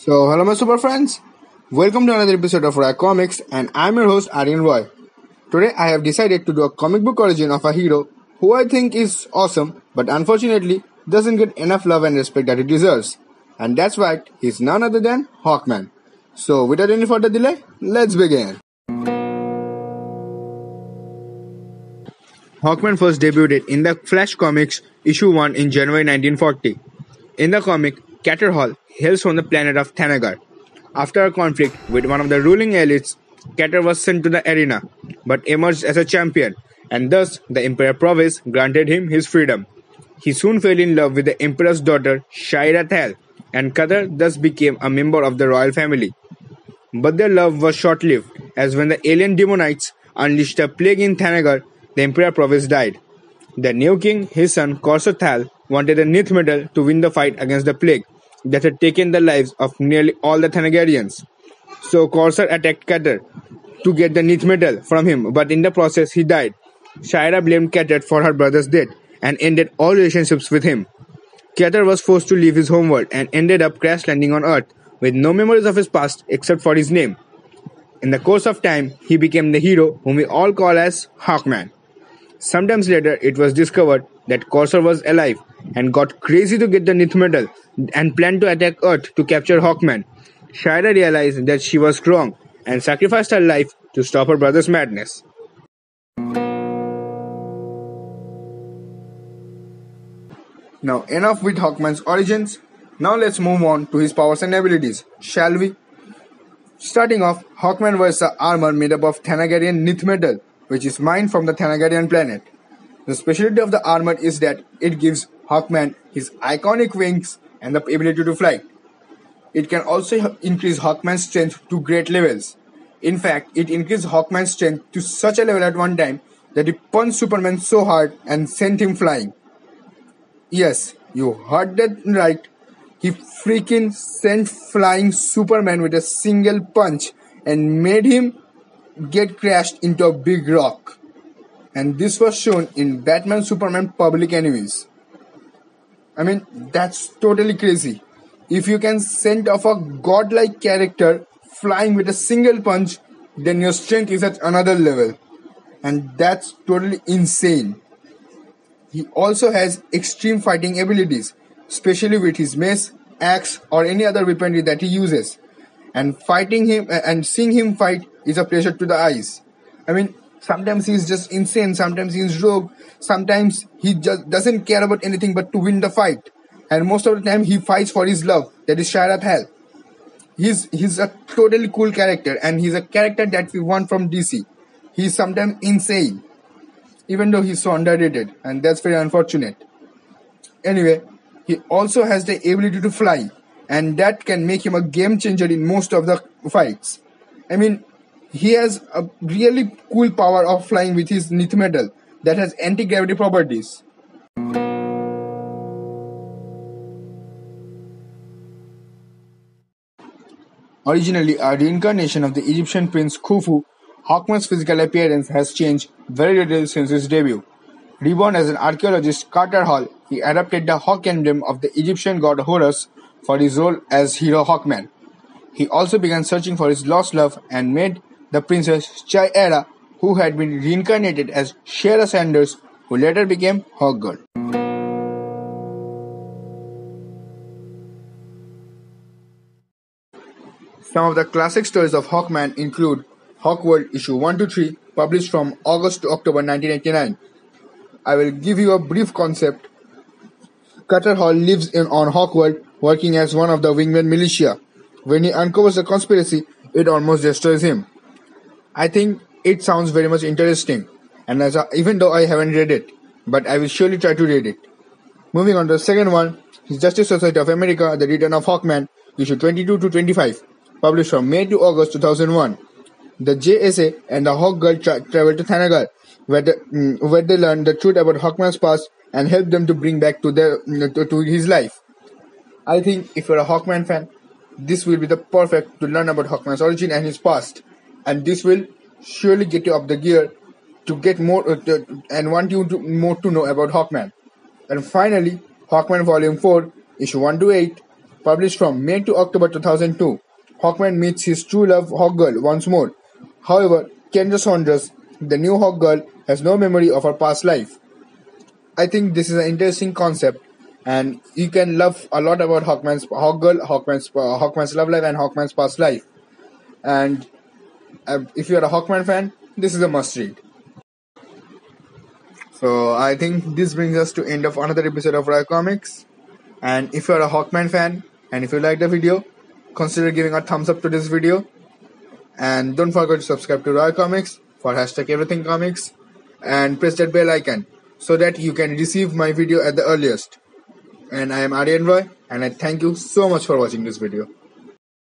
Hello, my super friends. Welcome to another episode of Rare Comics, and I'm your host Aryan Roy. Today, I have decided to do a comic book origin of a hero who I think is awesome, but unfortunately doesn't get enough love and respect that he deserves. And that's right, he's none other than Hawkman. So, without any further delay, let's begin. Hawkman first debuted in the Flash Comics issue 1 in January 1940. In the comic, Catterhall hails from the planet of Thanagar. After a conflict with one of the ruling elites, Catter was sent to the arena, but emerged as a champion, and thus the Emperor Provis granted him his freedom. He soon fell in love with the Emperor's daughter, Shaira Thal, and Catter thus became a member of the royal family. But their love was short-lived, as when the alien demonites unleashed a plague in Thanagar, the Emperor Provis died. The new king, his son Corsair Thal, wanted a Nith medal to win the fight against the plague that had taken the lives of nearly all the Thanagarians. So Corsair attacked Catter to get the Nith medal from him, but in the process he died. Shaira blamed Catter for her brother's death and ended all relationships with him. Catter was forced to leave his homeworld and ended up crash landing on Earth with no memories of his past except for his name. In the course of time, he became the hero whom we all call as Hawkman. Sometimes later, it was discovered that Corsair was alive and got crazy to get the Nith medal and planned to attack Earth to capture Hawkman. Shaira realized that she was wrong and sacrificed her life to stop her brother's madness. Now enough with Hawkman's origins. Now let's move on to his powers and abilities, shall we? Starting off, Hawkman wears an armor made up of Thanagarian Nith metal, which is mined from the Thanagarian planet. The specialty of the armor is that it gives Hawkman his iconic wings and the ability to fly. It can also increase Hawkman's strength to great levels. In fact, it increased Hawkman's strength to such a level at one time that it punched Superman so hard and sent him flying. Yes, you heard that right. He freaking sent flying Superman with a single punch and made him get crashed into a big rock. And this was shown in Batman Superman Public Enemies. I mean, that's totally crazy. If you can send off a godlike character flying with a single punch, then your strength is at another level. And that's totally insane. He also has extreme fighting abilities, especially with his mace, axe, or any other weaponry that he uses. And fighting him and seeing him fight is a pleasure to the eyes. I mean, sometimes he's just insane, sometimes he's rogue, sometimes he just doesn't care about anything but to win the fight. And most of the time he fights for his love, that is Shaira Thal. He's a totally cool character, and he's a character that we want from DC. He's sometimes insane, even though he's so underrated, and that's very unfortunate. Anyway, he also has the ability to fly, and that can make him a game changer in most of the fights. I mean, he has a really cool power of flying with his Nith metal that has anti-gravity properties. Originally a reincarnation of the Egyptian prince Khufu, Hawkman's physical appearance has changed very little since his debut. Reborn as an archaeologist, Catterhall, he adopted the Hawk emblem of the Egyptian god Horus for his role as hero Hawkman. He also began searching for his lost love and met the princess Shaira, who had been reincarnated as Shara Sanders, who later became Hawkgirl. Some of the classic stories of Hawkman include Hawkworld issue 1 to 3, published from August to October 1989. I will give you a brief concept. Catterhall lives on Hawkworld, working as one of the Wingman militia. When he uncovers a conspiracy, it almost destroys him. I think it sounds very much interesting, and even though I haven't read it, but I will surely try to read it. Moving on to the second one, is Justice Society of America, The Return of Hawkman, issue 22 to 25, published from May to August 2001. The JSA and the Hawkgirl travel to Thanagar, where they learn the truth about Hawkman's past and help them to bring back to his life. I think if you're a Hawkman fan, this will be the perfect to learn about Hawkman's origin and his past, and this will surely get you up the gear to get more and want you to more to know about Hawkman. And finally, Hawkman Volume 4, Issue 1 to 8, Published from May to October 2002, Hawkman meets his true love Hawkgirl once more. However, Kendra Saunders, the new Hawkgirl, has no memory of her past life. I think this is an interesting concept, and you can love a lot about Hawkgirl, Hawkman's love life, and Hawkman's past life. And if you are a Hawkman fan, this is a must read. So I think this brings us to end of another episode of Roy Comics. And if you are a Hawkman fan and if you like the video, consider giving a thumbs up to this video. And don't forget to subscribe to Roy Comics for #everythingcomics and press that bell icon so that you can receive my video at the earliest. And I am Aryan Roy, and I thank you so much for watching this video.